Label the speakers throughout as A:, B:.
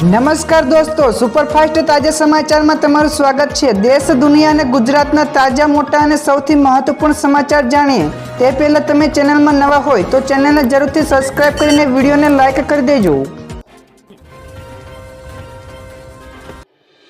A: નમસ્કાર દોસ્તો, સુપરફાસ્ટ તાજા સમાચારમાં તમારું સ્વાગત છે। દેશ, દુનિયા અને ગુજરાતના તાજા, મોટા અને સૌથી મહત્વપૂર્ણ સમાચાર જાણીએ તે પહેલા તમે ચેનલમાં નવા હોય તો ચેનલને જરૂરથી સબસ્ક્રાઇબ કરીને વિડીયોને લાઇક કરી દેજો।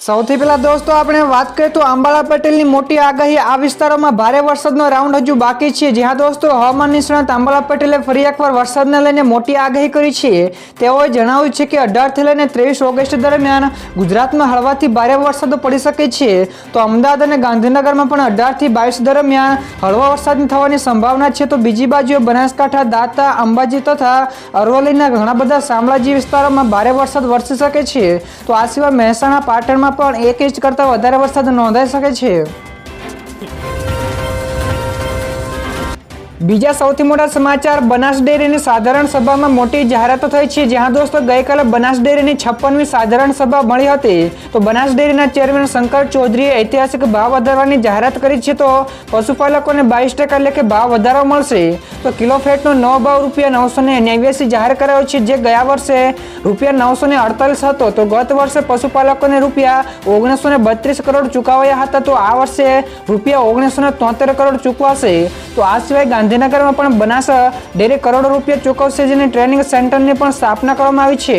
A: સૌથી પહેલા દોસ્તો આપણે વાત કરીએ તો અંબાલા પટેલની મોટી આગાહી। આ વિસ્તારોમાં ભારે વરસાદનો રાઉન્ડ હજુ બાકી છે। જ્યાં દોસ્તો હવામાન નિષ્ણાત અંબાલા પટેલે ફરી એકવાર વરસાદને લઈને મોટી આગાહી કરી છે। તેઓએ જણાવ્યું છે કે 18 થી લઈને 23 ઓગસ્ટ દરમિયાન ગુજરાતમાં હળવાથી ભારે વરસાદ પડી શકે છે। તો અમદાવાદ અને ગાંધીનગરમાં પણ 18 થી 22 દરમિયાન હળવા વરસાદ થવાની સંભાવના છે। તો બીજી બાજુ બનાસકાંઠા, દાંતા, અંબાજી તથા અરવલ્લીના ઘણા બધા શામળાજી વિસ્તારોમાં ભારે વરસાદ વરસી શકે છે। તો આ સિવાય મહેસાણા, પાટણમાં પણ 1 ઇંચ કરતાં વધારે વરસાદ નોંધાઈ શકે છે। બીજા સૌથી મોટા સમાચાર, બનાસ ડેરીની સાધારણ સભામાં મોટી જાહેરાતો થઈ છે। જ્યાં દોસ્તો ગઈકાલે બનાસ ડેરીની 56મી સાધારણ સભા મળી હતી। તો બનાસ ડેરીના ચેરમેન શંકર ચૌધરીએ ઐતિહાસિક ભાવ વધારવાની જાહેરાત કરી છે। તો પશુપાલકોને 22% એટલે કે ભાવ વધારો મળશે। તો કિલો ફેટનો નવો ભાવ ₹989 જાહેર કરાયો છે, જે ગયા વર્ષે ₹948 હતો। તો ગત વર્ષે પશુપાલકોને ₹1932 કરોડ ચૂકવાયા હતા। તો આ વર્ષે ₹1973 કરોડ ચૂકવાશે। તો આ સિવાય ગાંધીનગરમાં પણ બનાસ ડેરી કરોડો રૂપિયા ચૂકવશે, જેની ટ્રેનિંગ સેન્ટરની પણ સ્થાપના કરવામાં આવી છે।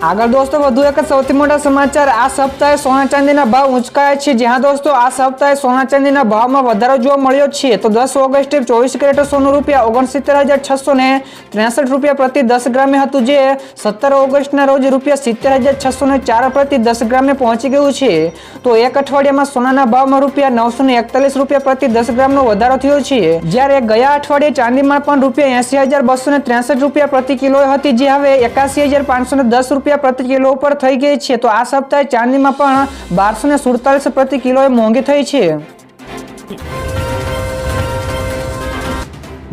A: આગળ દોસ્તો વધુ એક સૌથી મોટા સમાચાર, આ સપ્તાહે સોના ચાંદીના ભાવ ઊંચકાયા છે। જ્યાં દોસ્તો આ સપ્તાહે સોના ચાંદીના ભાવમાં વધારો જોવા મળ્યો છે। તો 10 ઓગસ્ટે 24 કેરેટ સોનું ₹69,663 પ્રતિ 10 ગ્રામે હતું, જે 17 ઓગસ્ટના રોજ ₹70,604 પ્રતિ 10 ગ્રામે પહોંચી ગયું છે। તો એક અઠવાડિયામાં સોનાના ભાવમાં ₹941 પ્રતિ 10 ગ્રામનો વધારો થયો છે। જ્યારે ગયા અઠવાડિયે ચાંદીમાં પણ ₹80,263 પ્રતિ કિલો હતી, જે હવે ₹81,510 પ્રતિ કિલો ઉપર થઈ ગઈ છે। તો આ સપ્તાહે ચાંદીમાં પણ ₹1247 પ્રતિ કિલોએ મોંઘી થઈ છે।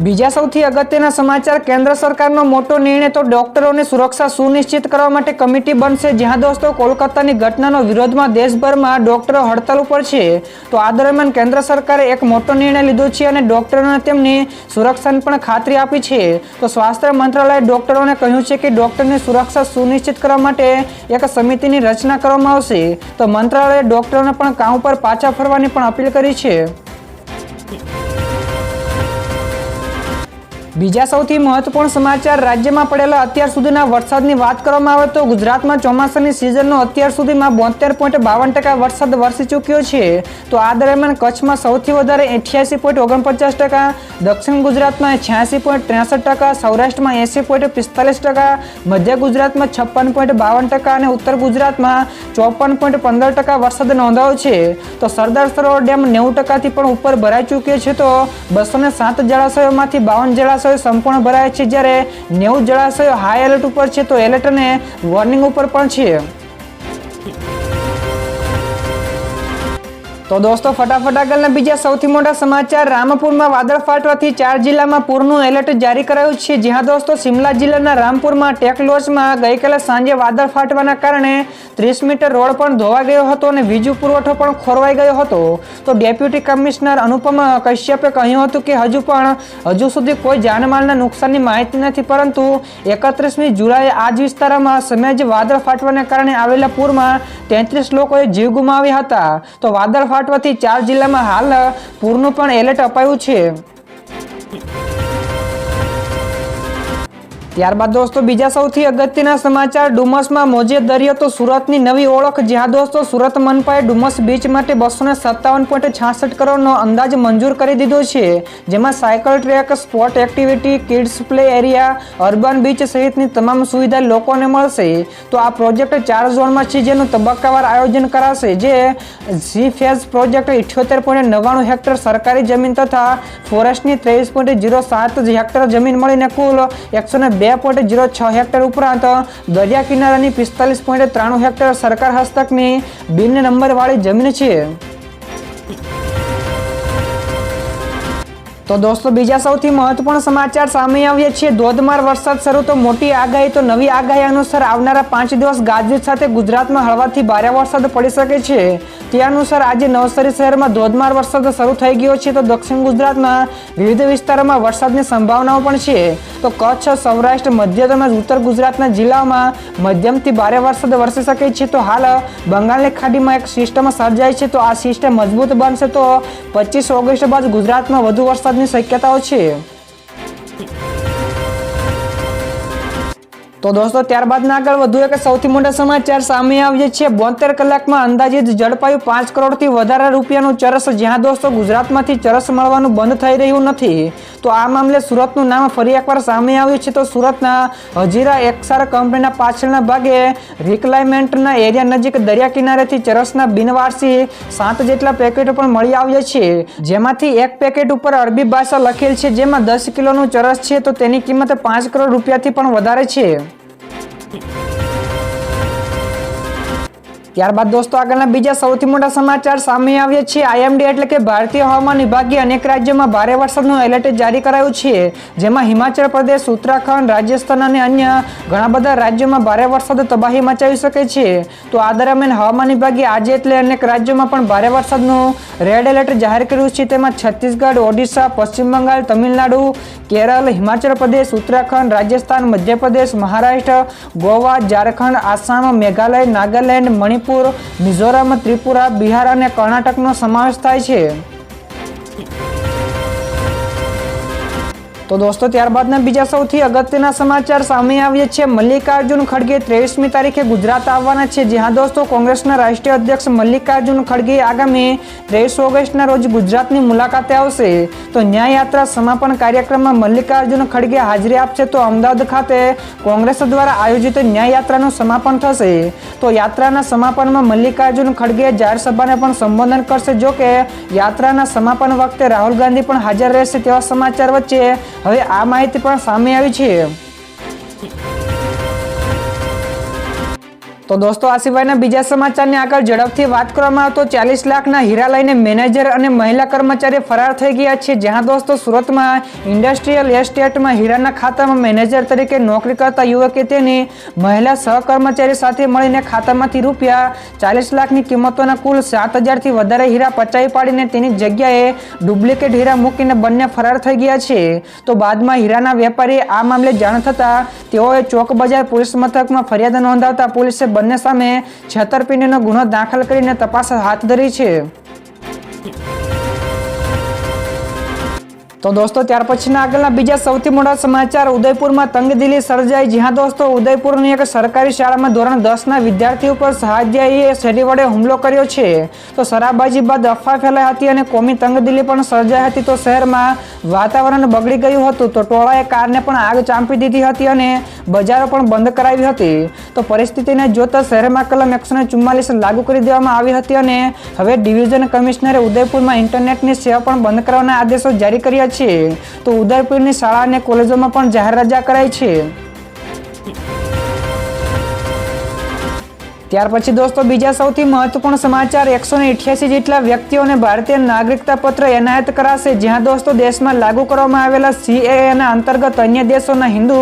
A: બીજા સૌથી અગત્યના સમાચાર, કેન્દ્ર સરકારનો મોટો નિર્ણય। તો ડોક્ટરોની સુરક્ષા સુનિશ્ચિત કરવા માટે કમિટી બનશે। જ્યાં દોસ્તો કોલકાતાની ઘટનાનો વિરોધમાં દેશભરમાં ડોક્ટરો હડતાલ ઉપર છે। તો આ દરમિયાન કેન્દ્ર સરકારે એક મોટો નિર્ણય લીધો છે અને ડોક્ટરોને તેમની સુરક્ષાની પણ ખાતરી આપી છે। તો સ્વાસ્થ્ય મંત્રાલયે ડોક્ટરોને કહ્યું છે કે ડોક્ટરની સુરક્ષા સુનિશ્ચિત કરવા માટે એક સમિતિની રચના કરવામાં આવશે। તો મંત્રાલયે ડોક્ટરોને પણ કામ પર પાછા ફરવાની પણ અપીલ કરી છે। બીજા સૌથી મહત્વપૂર્ણ સમાચાર, રાજ્યમાં પડેલા અત્યાર સુધીના વરસાદની વાત કરવામાં આવે તો ગુજરાતમાં ચોમાસાની સિઝનનો અત્યાર સુધીમાં 72.52% વરસાદ વરસી ચૂક્યો છે। તો આ દરમિયાન કચ્છમાં સૌથી વધારે 88.49%, દક્ષિણ ગુજરાતમાં 86.63%, સૌરાષ્ટ્રમાં 80.45%, મધ્ય ગુજરાતમાં 56.52% અને ઉત્તર ગુજરાતમાં 54.15% વરસાદ નોંધાયો છે। તો સરદાર સરોવર ડેમ 90%થી પણ ઉપર ભરાઈ ચૂક્યો છે। તો 207 જળાશયોમાંથી 52 જળાશયો સંપૂર્ણ ભરાય છે, જ્યારે 90 જળાશયો હાઈ એલર્ટ ઉપર છે। તો એલર્ટ અને વોર્નિંગ ઉપર પણ છે। તો દોસ્તો ફટાફટ આગળના બીજા સૌથી મોટા સમાચાર, રામપુરમાં વાદળ ફાટવાથી 4 જિલ્લામાં પૂરનું એલર્ટ જારી કરાયું છે। જ્યાં દોસ્તો શિમલા જિલ્લાના રામપુરમાં ટેકલોચમાં ગઈકાલે સાંજે વાદળ ફાટવાના કારણે 30 મીટર રોડ પણ ધોવાઈ ગયો હતો અને વીજ પુરવઠો પણ ખોરવાઈ ગયો હતો। તો ડેપ્યુટી કમિશનર અનુપમ કશ્યપે કહ્યું હતું કે હજુ સુધી કોઈ જાનમાલના નુકસાનની માહિતી નથી, પરંતુ 31મી જુલાઈએ આ જ વિસ્તારમાં સમેજ વાદળ ફાટવાને કારણે આવેલા પૂરમાં 33 લોકોએ જીવ ગુમાવ્યા હતા। તો વાદળ ફાટવાથી 4 જિલ્લામાં હાલ પૂરનું પણ એલર્ટ અપાયું છે। ત્યારબાદ દોસ્તો બીજા સૌથી અગત્યના સમાચાર, ડુમસમાં મોજે દરિયો તો સુરતની નવી ઓળખ। જ્યાં દોસ્તો સુરત મનપાએ ડુમસ બીચ માટે 257.66 કરોડનો અંદાજ મંજૂર કરી દીધો છે, જેમાં cycle track, sport activity, kids play area, urban beach સહિતની તમામ સુવિધા લોકોને મળશે। તો આ પ્રોજેક્ટ 4 ઝોનમાં છે, જેનું તબક્કાવાર આયોજન કરાશે। જે સી ફેઝ પ્રોજેક્ટ 78.99 હેક્ટર સરકારી જમીન તથા ફોરેસ્ટની 23.07 હેક્ટર જમીન મળીને કુલ 102.06 હેક્ટર ઉપરાંત દરિયા કિનારાની 45.93 હેક્ટર સરકાર હસ્તકની બિન નંબરવાળી જમીન છે। તો દોસ્તો બીજા સૌથી મહત્વપૂર્ણ સમાચાર સામે આવ્યા છે. ધોધમાર વરસાદ શરૂ તો મોટી આગાહી. તો નવી આગાહી અનુસાર આવનારા 5 દિવસ ગાજવીજ સાથે ગુજરાતમાં હળવાથી ભારે વરસાદ પડી શકે છે. તે અનુસાર આજે નવસારી શહેરમાં ધોધમાર વરસાદ શરૂ થઈ ગયો છે. તો દક્ષિણ ગુજરાતમાં વિવિધ વિસ્તારોમાં વરસાદની સંભાવનાઓ પણ છે. તો કચ્છ, સૌરાષ્ટ્ર, મધ્ય તેમજ ઉત્તર ગુજરાતના જિલ્લાઓમાં મધ્યમથી ભારે વરસાદ વરસી શકે છે. તો હાલ બંગાળની ખાડીમાં એક સિસ્ટમ સર્જાઈ છે. તો આ સિસ્ટમ મજબૂત બનશે તો 25 ઓગસ્ટ બાદ ગુજરાતમાં વધુ વરસાદની શક્યતાઓ છે. તો દોસ્તો ત્યારબાદના આગળ વધુ એક સૌથી મોટા સમાચાર સામે આવ્યા છે. 72 કલાકમાં અંદાજિત ઝડપાયું 5 કરોડથી વધારે રૂપિયાનું ચરસ. જ્યાં દોસ્તો ગુજરાતમાંથી ચરસ મળવાનું બંધ થઈ રહ્યું નથી. તો આ મામલે સુરતનું નામ ફરી એકવાર સામે આવ્યું છે. તો સુરતના હજીરા એક્સાર કંપનીના પાછળના ભાગે રિક્લાઇમેન્ટના એરિયા નજીક દરિયા કિનારેથી ચરસના બિનવારસી 7 જેટલા પેકેટો પણ મળી આવ્યા છે. જેમાંથી એક પેકેટ ઉપર અરબી ભાષા લખેલ છે, જેમાં 10 કિલોનું ચરસ છે. તો તેની કિંમત 5 કરોડ રૂપિયાથી પણ વધારે છે. ત્યારબાદ દોસ્તો આગળના બીજા સૌથી મોટા સમાચાર સામે આવ્યા છે. આઈએમડી એટલે કે ભારતીય હવામાન વિભાગે અનેક રાજ્યોમાં ભારે વરસાદનું એલર્ટ જારી કરાયું છે. જેમાં હિમાચલ પ્રદેશ, ઉત્તરાખંડ, રાજસ્થાન અને અન્ય ઘણા બધા રાજ્યોમાં ભારે વરસાદ તબાહી મચાવી શકે છે. તો આ દરમિયાન હવામાન વિભાગે આજે એટલે અનેક રાજ્યોમાં પણ ભારે વરસાદનું રેડ એલર્ટ જાહેર કર્યું છે. તેમાં છત્તીસગઢ, ઓડિશા, પશ્ચિમ બંગાળ, તમિલનાડુ, કેરળ, હિમાચલ પ્રદેશ, ઉત્તરાખંડ, રાજસ્થાન, મધ્યપ્રદેશ, મહારાષ્ટ્ર, ગોવા, ઝારખંડ, આસામ, મેઘાલય, નાગાલેન્ડ, મણિપુર, મિઝોરમ, ત્રિપુરા, બિહાર અને કર્ણાટકનો સમાવેશ થાય છે. તો દોસ્તો ત્યારબાદના બીજા સૌથી અગત્યના સમાચાર સામે આવ્યા છે. મલ્લિકાર્જુન ખડગે 23મી તારીખે ગુજરાત આવવાના છે. જ્યાં દોસ્તો કોંગ્રેસના રાષ્ટ્રીય અધ્યક્ષ મલ્લિકાર્જુન ખડગે આગામી 23 ઓગસ્ટના રોજ ગુજરાતની મુલાકાતે આવશે. તો ન્યાય યાત્રા સમાપન કાર્યક્રમમાં મલ્લિકાર્જુન ખડગે હાજરી આપશે. તો અમદાવાદ ખાતે કોંગ્રેસ દ્વારા આયોજિત ન્યાય યાત્રાનું સમાપન થશે. તો યાત્રાના સમાપનમાં મલ્લિકાર્જુન ખડગે જાહેર સભાને પણ સંબોધન કરશે. જો કે યાત્રાના સમાપન વખતે રાહુલ ગાંધી પણ હાજર રહેશે તેવા સમાચાર વચ્ચે હવે આ માહિતી પણ સામે આવી છે. તો દોસ્તો આ સિવાયના બીજા સમાચારની આગળ ઝડપથી વાત કરવામાં આવે તો 40 લાખના હીરા લઈને મેનેજર અને મહિલા કર્મચારી ફરાર થઈ ગયા છે. જ્યાં દોસ્તો સુરતમાં ઇન્ડસ્ટ્રીયલ એસ્ટેટમાં હીરાના ખાતામાં મેનેજર તરીકે નોકરી કરતા યુવકે તેની મહિલા સહકર્મચારી સાથે મળીને ખાતામાંથી રૂપિયા 40 લાખની કિંમતોના કુલ 7,000થી વધારે હીરા પચાવી પાડીને તેની જગ્યાએ ડુપ્લિકેટ હીરા મૂકીને બંને ફરાર થઈ ગયા છે. તો બાદમાં હીરાના વેપારીએ આ મામલે જાણ થતાં તેઓએ ચોક બજાર પોલીસ મથકમાં ફરિયાદ નોંધાવતા પોલીસે બંને સામે છેતરપિંડીનો ગુનો દાખલ કરીને તપાસ હાથ ધરી છે. તો દોસ્તો ત્યાર પછીના આગળના બીજા સૌથી મોટા સમાચાર ઉદયપુરમાં તંગદિલી સર્જાઈ. જ્યાં દોસ્તો ઉદયપુરની એક સરકારી શાળામાં ધોરણ 10ના વિદ્યાર્થી ઉપર સહાધ્યાયીએ છરી વડે હુમલો કર્યો છે. તો શરાબબાજી બાદ અફવા ફેલાઈ હતી અને કોમી તંગદિલી પણ સર્જાઈ હતી. તો શહેરમાં વાતાવરણ બગડી ગયું હતું. તો ટોળાએ કારને પણ આગ ચાંપી દીધી હતી અને બજારો પણ બંધ કરાવી હતી. તો પરિસ્થિતિને જોતા શહેરમાં કલમ 144 લાગુ કરી દેવામાં આવી હતી અને હવે ડિવિઝન કમિશનરે ઉદયપુરમાં ઇન્ટરનેટની સેવા પણ બંધ કરવાના આદેશો જારી કર્યા છે. તો ઉદયપુરની શાળા અને કોલેજોમાં પણ જાહેર રજા કરાઈ છે. ત્યાર પછી દોસ્તો બીજા સૌથી મહત્વપૂર્ણ સમાચાર 188 જેટલા વ્યક્તિઓને ભારતીય નાગરિકતા પત્ર એનાયત કરાશે. જ્યાં દોસ્તો દેશમાં લાગુ કરવામાં આવેલા CAA અંતર્ગત અન્ય દેશોના હિન્દુ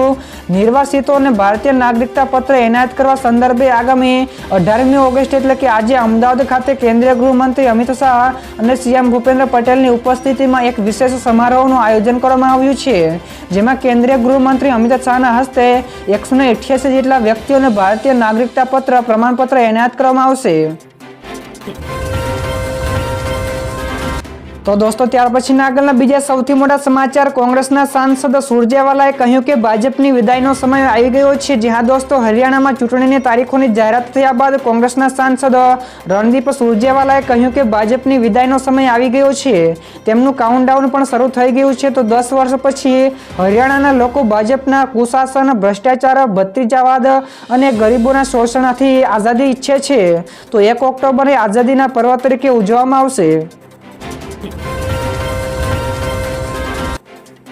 A: નિર્વાસિતોને ભારતીય નાગરિકતા પત્ર એનાયત કરવા સંદર્ભે આગામી 18મી ઓગસ્ટ એટલે કે આજે અમદાવાદ ખાતે કેન્દ્રીય ગૃહમંત્રી અમિત શાહ અને CM ભૂપેન્દ્ર પટેલની ઉપસ્થિતિમાં એક વિશેષ સમારોહનું આયોજન કરવામાં આવ્યું છે. જેમાં કેન્દ્રીય ગૃહમંત્રી અમિત શાહના હસ્તે 188 જેટલા વ્યક્તિઓને ભારતીય નાગરિકતા પત્ર પ્રમાણપત્ર એનાયત કરવામાં આવશે. તો દોસ્તો ત્યાર પછીના આગળના બીજા સૌથી મોટા સમાચાર કોંગ્રેસના સાંસદ સુરજેવાલાએ કહ્યું કે ભાજપની વિદાયનો સમય આવી ગયો છે. જ્યાં દોસ્તો હરિયાણામાં ચૂંટણીની તારીખોની જાહેરાત થયા બાદ કોંગ્રેસના સાંસદ રણદીપ સુરજેવાલાએ કહ્યું કે ભાજપની વિદાયનો સમય આવી ગયો છે. તેમનું કાઉન્ટડાઉન પણ શરૂ થઈ ગયું છે. તો 10 વર્ષ પછી હરિયાણાના લોકો ભાજપના કુશાસન, ભ્રષ્ટાચાર, ભત્રીજાવાદ અને ગરીબોના શોષણથી આઝાદી ઈચ્છે છે. તો 1 ઓક્ટોબરે આઝાદીના પર્વ તરીકે ઉજવવામાં આવશે.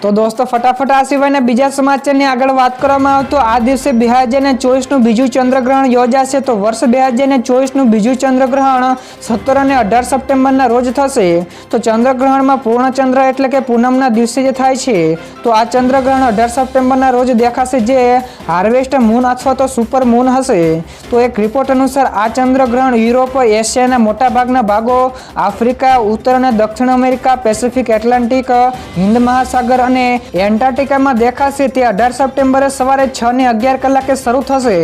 A: તો દોસ્તો ફટાફટ આ સિવાયના બીજા સમાચારની આગળ વાત કરવામાં આવે તો આ દિવસે 2024નું બીજું ચંદ્રગ્રહણ યોજાશે. તો વર્ષ 2024નું બીજું ચંદ્રગ્રહણ 17 અને 18 સપ્ટેમ્બરના રોજ થશે. તો ચંદ્રગ્રહણમાં પૂર્ણ ચંદ્ર એટલે કે પૂનમના દિવસે જે થાય છે. તો આ ચંદ્રગ્રહણ 18 સપ્ટેમ્બરના રોજ દેખાશે, જે હાર્વેસ્ટ મૂન અથવા તો સુપર મૂન હશે. તો એક રિપોર્ટ અનુસાર આ ચંદ્રગ્રહણ યુરોપ, એશિયાના મોટાભાગના ભાગો, આફ્રિકા, ઉત્તર અને દક્ષિણ અમેરિકા, પેસિફિક, એટલાન્ટિક, હિન્દ મહાસાગર અને એન્ટાર્કટિકામાં દેખાશે. તે 18 સપ્ટેમ્બરે સવારે 6:11 કલાકે શરૂ થશે.